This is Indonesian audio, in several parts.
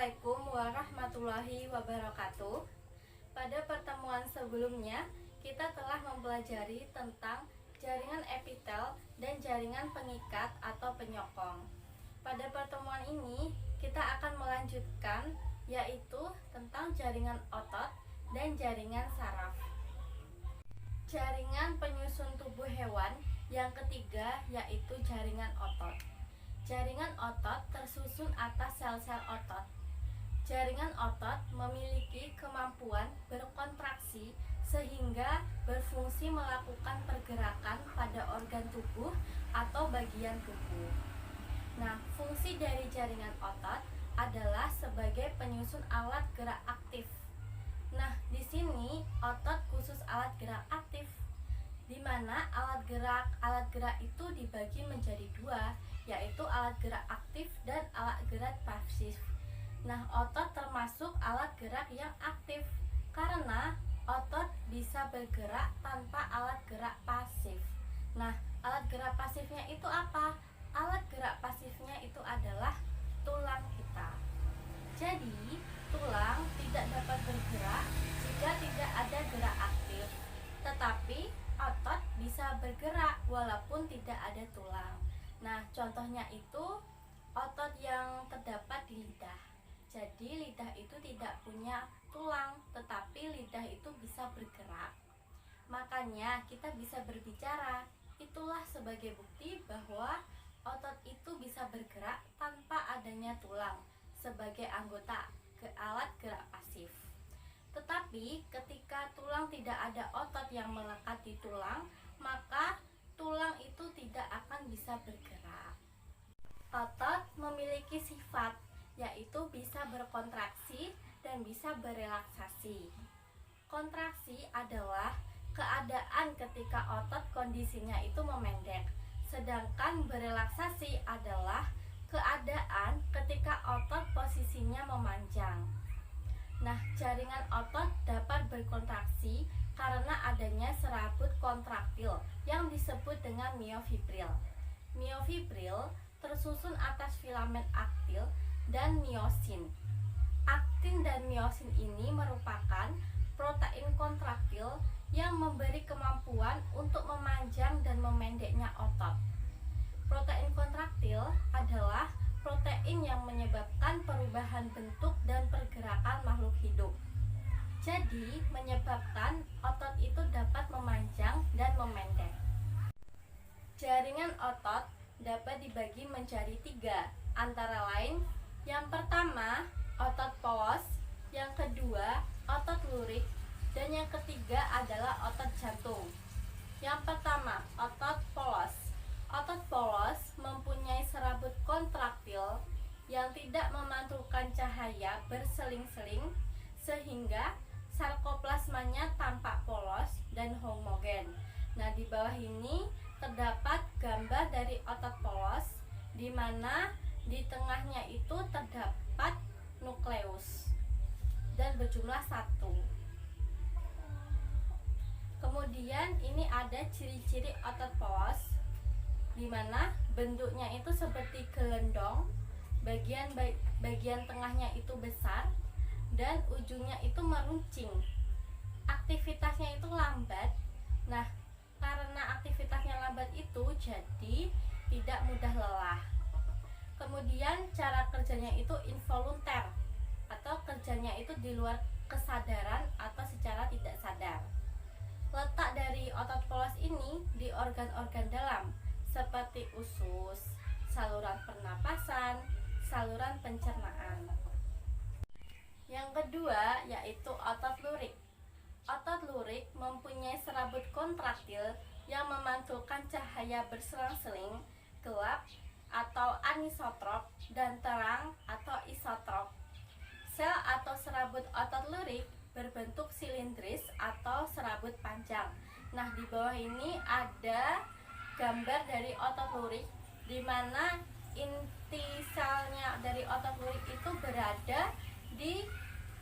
Assalamualaikum warahmatullahi wabarakatuh. Pada pertemuan sebelumnya, kita telah mempelajari tentang jaringan epitel dan jaringan pengikat atau penyokong. Pada pertemuan ini, kita akan melanjutkan yaitu tentang jaringan otot dan jaringan saraf. Jaringan penyusun tubuh hewan yang ketiga yaitu jaringan otot. Jaringan otot tersusun atas sel-sel otot. Jaringan otot memiliki kemampuan berkontraksi sehingga berfungsi melakukan pergerakan pada organ tubuh atau bagian tubuh. Nah, fungsi dari jaringan otot adalah sebagai penyusun alat gerak aktif. Nah, di sini otot khusus alat gerak aktif, di mana alat gerak itu dibagi menjadi dua, yaitu alat gerak aktif dan alat gerak pasif. Nah, otot termasuk alat gerak yang aktif karena otot bisa bergerak tanpa alat gerak pasif. Nah, alat gerak pasifnya itu apa? Alat gerak pasifnya itu adalah tulang kita. Jadi, tulang tidak dapat bergerak jika tidak ada gerak aktif. Tetapi otot bisa bergerak walaupun tidak ada tulang. Nah, contohnya itu otot yang terdapat di lidah. Jadi, lidah itu tidak punya tulang, tetapi lidah itu bisa bergerak. Makanya, kita bisa berbicara. Itulah sebagai bukti bahwa otot itu bisa bergerak tanpa adanya tulang sebagai anggota alat gerak pasif. Tetapi ketika tulang tidak ada otot yang melekat di tulang, maka tulang itu tidak akan bisa bergerak. Otot memiliki sifat, yaitu bisa berkontraksi dan bisa berelaksasi. Kontraksi adalah keadaan ketika otot kondisinya itu memendek, sedangkan berelaksasi adalah keadaan ketika otot posisinya memanjang. Nah, jaringan otot dapat berkontraksi karena adanya serabut kontraktil yang disebut dengan miofibril. Miofibril tersusun atas filamen aktil dan miosin. Aktin dan miosin ini merupakan protein kontraktil yang memberi kemampuan untuk memanjang dan memendeknya otot. Protein kontraktil adalah protein yang menyebabkan perubahan bentuk dan pergerakan makhluk hidup. Jadi, menyebabkan otot itu dapat memanjang dan memendek. Jaringan otot dapat dibagi menjadi tiga, antara lain yang pertama, otot polos, yang kedua, otot lurik, dan yang ketiga adalah otot jantung. Yang pertama, otot polos. Otot polos mempunyai serabut kontraktil yang tidak memantulkan cahaya berseling-seling sehingga sarkoplasmanya tampak polos dan homogen. Nah, di bawah ini terdapat gambar dari otot polos di mana di tengahnya itu terdapat nukleus dan berjumlah 1. Kemudian ini ada ciri-ciri otot polos di mana bentuknya itu seperti gelendong, bagian tengahnya itu besar dan ujungnya itu meruncing. Aktivitasnya itu lambat. Nah, karena aktivitasnya lambat itu jadi tidak mudah lelah. Kemudian cara kerjanya itu involunter atau kerjanya itu di luar kesadaran atau secara tidak sadar. Letak dari otot polos ini di organ-organ dalam seperti usus, saluran pernapasan, saluran pencernaan. Yang kedua yaitu otot lurik. Otot lurik mempunyai serabut kontraktil yang memantulkan cahaya berselang-seling, gelap atau anisotrop dan terang atau isotrop. Sel atau serabut otot lurik berbentuk silindris atau serabut panjang. Nah, di bawah ini ada gambar dari otot lurik di mana inti selnya dari otot lurik itu berada di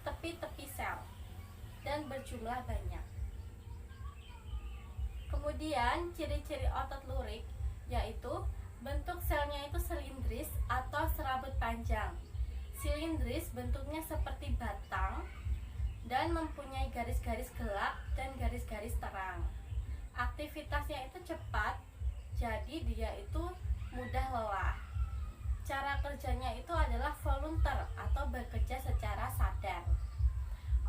tepi-tepi sel dan berjumlah banyak. Kemudian ciri-ciri otot lurik yaitu bentuk selnya itu silindris atau serabut panjang. silindris, bentuknya seperti batang dan mempunyai garis-garis gelap dan garis-garis terang. Aktivitasnya itu cepat, jadi dia itu mudah lelah. Cara kerjanya itu adalah volunteer atau bekerja secara sadar.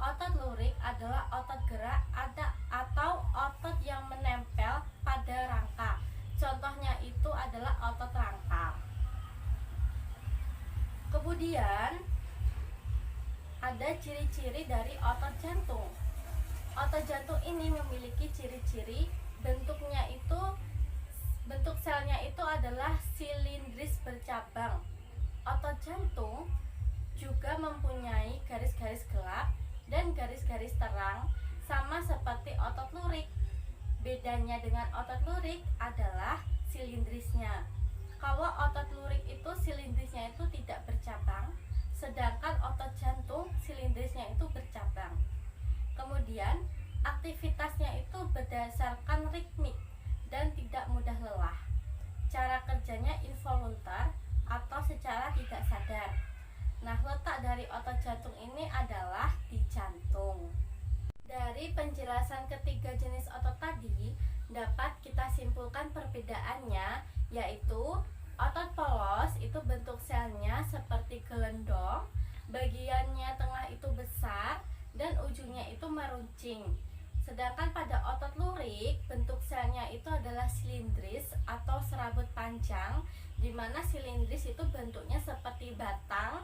Otot lurik adalah otot gerak atau otot yang menempel pada rangka. Contohnya itu adalah otot rangka. Kemudian ada ciri-ciri dari otot jantung. Otot jantung ini memiliki ciri-ciri bentuk selnya itu adalah silindris bercabang. Otot jantung juga mempunyai garis-garis gelap dan garis-garis terang, sama seperti otot lurik. Bedanya dengan otot lurik adalah silindrisnya. Kalau otot lurik itu silindrisnya itu tidak bercabang, sedangkan otot jantung silindrisnya itu bercabang. Kemudian aktivitasnya itu berdasarkan ritmik dan tidak mudah lelah. Cara kerjanya involuntar atau secara tidak sadar. Nah, letak dari otot jantung ini adalah di jantung. Dari penjelasan ketiga jenis otot tadi, dapat kita simpulkan perbedaannya, yaitu otot polos itu bentuk selnya seperti gelendong, bagiannya tengah itu besar dan ujungnya itu meruncing. Sedangkan pada otot lurik, bentuk selnya itu adalah silindris atau serabut panjang, di mana silindris itu bentuknya seperti batang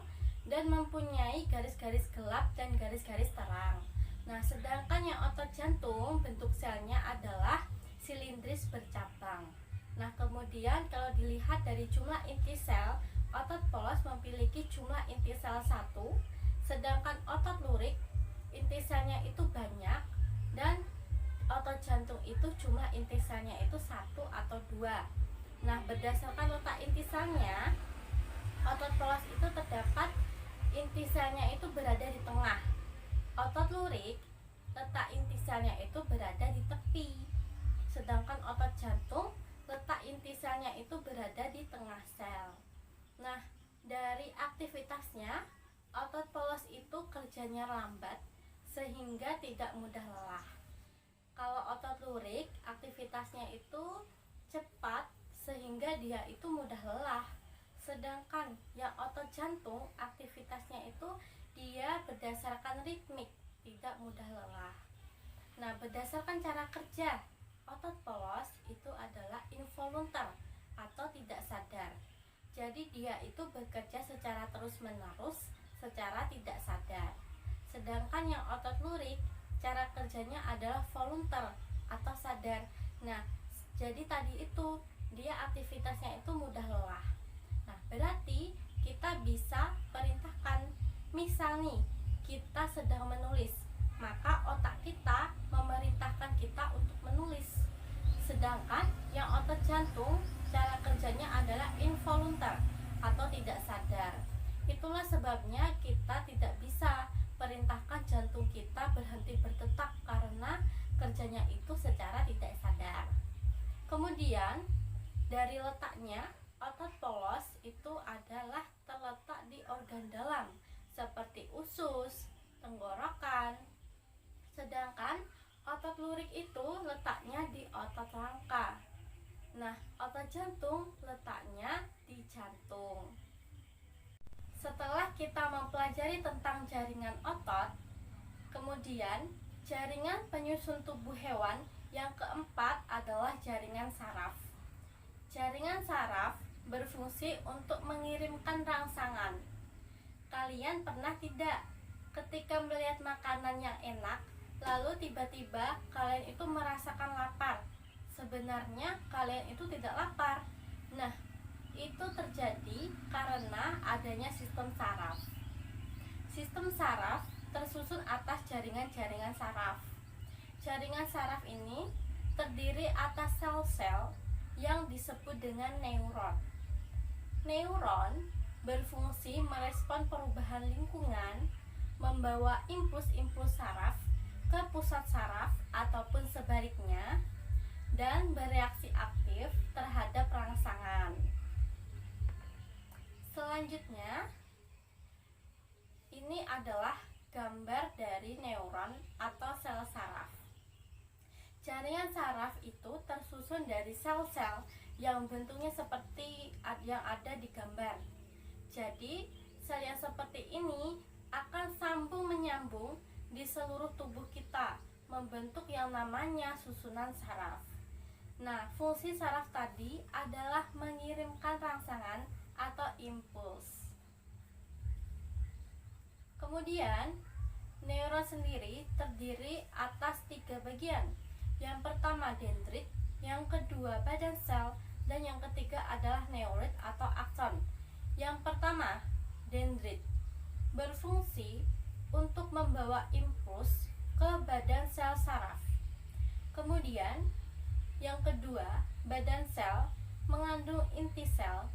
dan mempunyai garis-garis gelap dan garis-garis terang. Nah, sedangkan yang otot jantung bentuk selnya adalah silindris bercabang. Nah, kemudian kalau dilihat dari jumlah inti sel, otot polos memiliki jumlah inti sel 1, sedangkan otot lurik inti selnya itu banyak dan otot jantung itu jumlah inti selnya itu 1 atau 2. Nah, berdasarkan letak inti selnya, otot polos itu terdapat inti selnya itu berada di tengah. Otot lurik, letak inti selnya itu berada di tepi. Sedangkan otot jantung, letak inti selnya itu berada di tengah sel. Nah, dari aktivitasnya, otot polos itu kerjanya lambat sehingga tidak mudah lelah. Kalau otot lurik, aktivitasnya itu cepat sehingga dia itu mudah lelah. Sedangkan yang otot jantung, aktivitasnya itu dia berdasarkan ritmik, tidak mudah lelah. Nah, berdasarkan cara kerja, otot polos itu adalah involuntar atau tidak sadar. Jadi dia itu bekerja secara terus-menerus, secara tidak sadar. Sedangkan yang otot lurik, cara kerjanya adalah volunteer atau sadar. Nah, jadi tadi itu dia aktivitasnya itu mudah lelah. Nah, berarti kita bisa perintahkan. Misal nih, kita sedang menulis, maka otak kita memerintahkan kita untuk menulis. Sedangkan yang otot jantung, cara kerjanya adalah involuntar atau tidak sadar. Itulah sebabnya kita tidak bisa perintahkan jantung kita berhenti berdetak karena kerjanya itu secara tidak sadar. Kemudian dari letaknya, otot polos itu adalah terletak di organ dalam seperti usus, tenggorokan. Sedangkan otot lurik itu letaknya di otot rangka. Nah, otot jantung letaknya di jantung. Setelah kita mempelajari tentang jaringan otot, kemudian jaringan penyusun tubuh hewan yang keempat adalah jaringan saraf. Jaringan saraf berfungsi untuk mengirimkan rangsangan. Kalian pernah tidak ketika melihat makanan yang enak, lalu tiba-tiba kalian itu merasakan lapar? Sebenarnya kalian itu tidak lapar. Nah, itu terjadi karena adanya sistem saraf. Sistem saraf tersusun atas jaringan-jaringan saraf. Jaringan saraf ini terdiri atas sel-sel yang disebut dengan neuron. Neuron berfungsi merespon perubahan lingkungan, membawa impuls-impuls saraf ke pusat saraf ataupun sebaliknya, dan bereaksi aktif terhadap rangsangan. Selanjutnya, adalah gambar dari neuron atau sel saraf. Jaringan saraf itu tersusun dari sel-sel yang bentuknya seperti yang ada di gambar. Jadi, sel yang seperti ini akan sambung menyambung di seluruh tubuh kita, membentuk yang namanya susunan saraf. Nah, fungsi saraf tadi adalah mengirimkan rangsangan atau impuls. Kemudian, neuron sendiri terdiri atas 3 bagian. Yang pertama dendrit, yang kedua badan sel, dan yang ketiga adalah neurit atau akson. Yang pertama, dendrit berfungsi untuk membawa impuls ke badan sel saraf. Kemudian, yang kedua, badan sel mengandung inti sel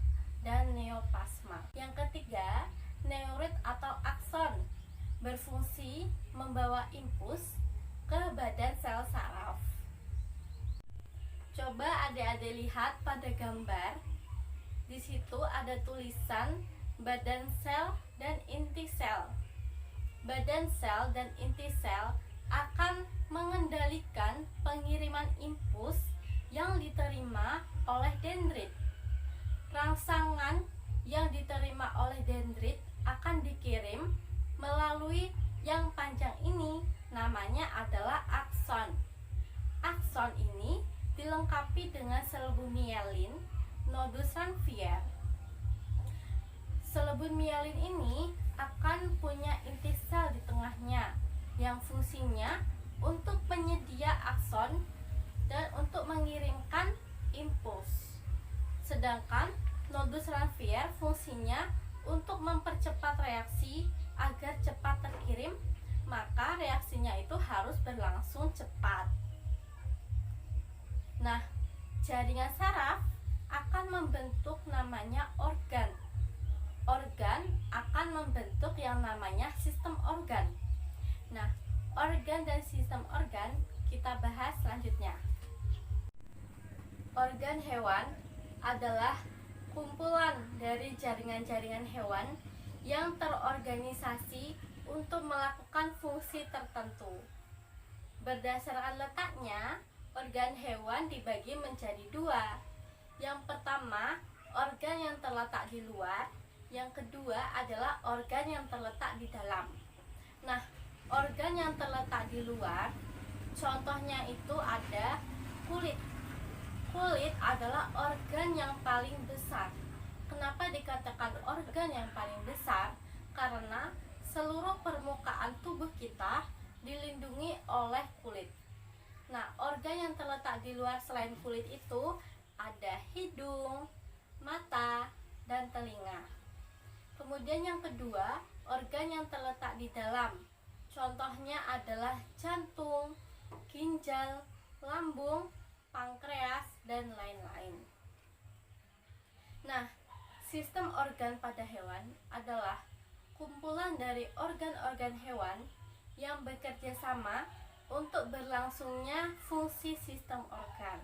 dan neoplasma. Yang ketiga, neurit atau akson berfungsi membawa impuls ke badan sel saraf. Coba adik-adik lihat pada gambar. Di situ ada tulisan badan sel dan inti sel. Badan sel dan inti sel akan mengendalikan pengiriman impuls yang diterima oleh dendrit. Rangsangan yang diterima oleh dendrit akan dikirim melalui yang panjang ini, namanya adalah akson. Akson ini dilengkapi dengan selebut mielin, nodus Ranvier. Selebut mielin ini akan punya inti sel di tengahnya yang fungsinya untuk penyedia akson dan untuk mengirimkan impuls. Sedangkan nodus Ranvier fungsinya untuk mempercepat reaksi agar cepat terkirim, maka reaksinya itu harus berlangsung cepat. Nah, jaringan saraf akan membentuk namanya organ. Organ akan membentuk yang namanya sistem organ. Nah, organ dan sistem organ kita bahas selanjutnya. Organ hewan adalah kumpulan dari jaringan-jaringan hewan yang terorganisasi untuk melakukan fungsi tertentu. Berdasarkan letaknya, organ hewan dibagi menjadi 2. Yang pertama, organ yang terletak di luar. Yang kedua adalah organ yang terletak di dalam. Nah, organ yang terletak di luar, contohnya itu ada kulit. Kulit adalah organ yang paling besar. Kenapa dikatakan organ yang paling besar? Karena seluruh permukaan tubuh kita dilindungi oleh kulit. Nah, organ yang terletak di luar selain kulit itu ada hidung, mata, dan telinga. Kemudian yang kedua, organ yang terletak di dalam. Contohnya adalah jantung, ginjal, lambung, pankreas, dan lain-lain. Nah, sistem organ pada hewan adalah kumpulan dari organ-organ hewan yang bekerja sama untuk berlangsungnya fungsi sistem organ.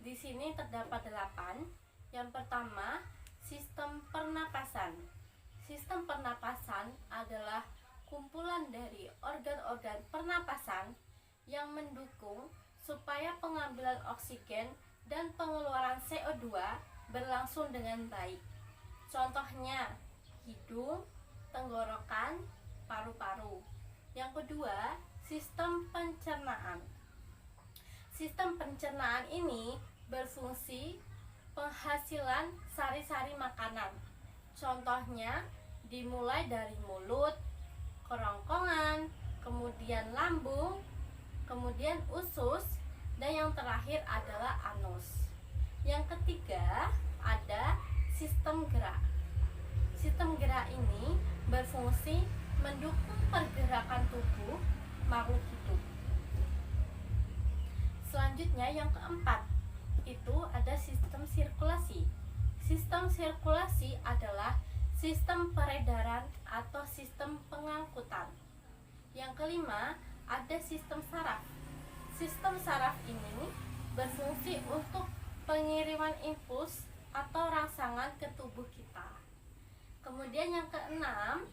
Di sini terdapat 8. Yang pertama, sistem pernapasan. Sistem pernapasan adalah kumpulan dari organ-organ pernapasan yang mendukung supaya pengambilan oksigen dan pengeluaran CO2 berlangsung dengan baik. Contohnya, hidung, tenggorokan, paru-paru. Yang kedua, sistem pencernaan. Sistem pencernaan ini berfungsi penghasilan sari-sari makanan. Contohnya, dimulai dari mulut, kerongkongan, kemudian lambung, kemudian usus, dan yang terakhir adalah anus. Yang ketiga ada sistem gerak. Sistem gerak ini berfungsi mendukung pergerakan tubuh makhluk hidup. Selanjutnya yang keempat itu ada sistem sirkulasi. Sistem sirkulasi adalah sistem peredaran atau sistem pengangkutan. Yang kelima ada sistem saraf. Sistem saraf ini berfungsi untuk pengiriman impuls atau rangsangan ke tubuh kita. Kemudian yang keenam,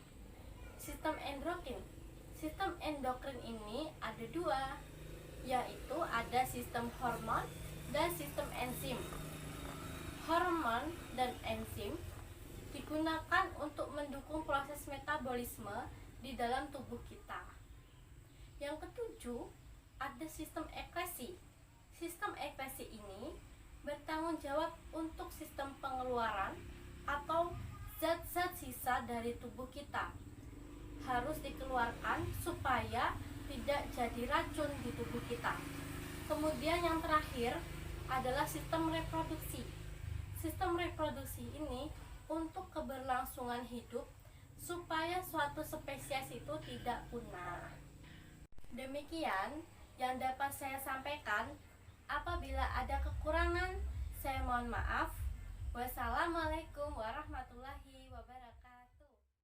sistem sistem endokrin. Sistem endokrin ini ada dua, yaitu ada sistem hormon dan sistem enzim. Hormon dan enzim digunakan untuk mendukung proses metabolisme di dalam tubuh kita. Yang ketujuh, ada sistem ekresi. Sistem ekresi ini bertanggung jawab untuk sistem pengeluaran atau zat-zat sisa dari tubuh kita harus dikeluarkan supaya tidak jadi racun di tubuh kita. Kemudian yang terakhir adalah sistem reproduksi. Sistem reproduksi ini untuk keberlangsungan hidup supaya suatu spesies itu tidak punah. Demikian yang dapat saya sampaikan. Apabila ada kekurangan, saya mohon maaf. Wassalamualaikum warahmatullahi wabarakatuh.